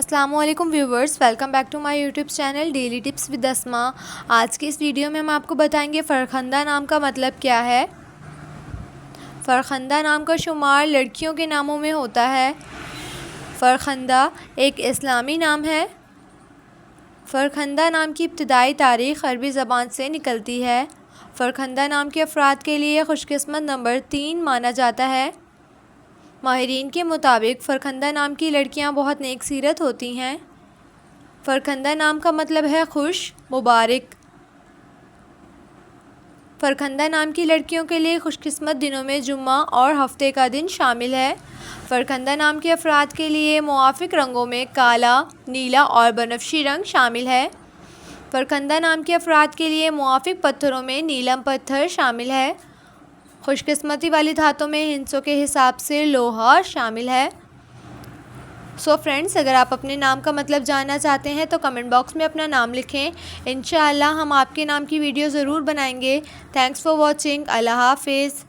अस्सलामुअलैकुम viewers, welcome back to my YouTube channel daily tips with Asma. आज की इस वीडियो में हम आपको बताएंगे फ़रखंदा नाम का मतलब क्या है। फ़रखंदा नाम का शुमार लड़कियों के नामों में होता है। फ़रखंदा एक इस्लामी नाम है। फ़रखंदा नाम की इब्तिदाई तारीख़ अरबी ज़बान से निकलती है। फ़रखंदा नाम के अफराद के लिए खुशकिस्मत नंबर 3 माना जाता है। माहिरीन के मुताबिक फ़रखंदा नाम की लड़कियां बहुत नेक सीरत होती हैं। फ़रखंदा नाम का मतलब है खुश, मुबारक। फ़रखंदा नाम की लड़कियों के लिए खुशकिस्मत दिनों में जुम्मा और हफ्ते का दिन शामिल है। फ़रखंदा नाम के अफराद के लिए मुआफ़िक रंगों में काला, नीला और बनफशी रंग शामिल है। फ़रखंदा नाम के अफराद के लिए मुआफ़िक पत्थरों में नीलम पत्थर शामिल है। खुशकिस्मती वाली धातों में हिंसों के हिसाब से लोहा शामिल है। सो फ्रेंड्स, अगर आप अपने नाम का मतलब जानना चाहते हैं तो कमेंट बॉक्स में अपना नाम लिखें। इंशाअल्लाह हम आपके नाम की वीडियो ज़रूर बनाएंगे। Thanks for watching. अल्लाह हाफिज़।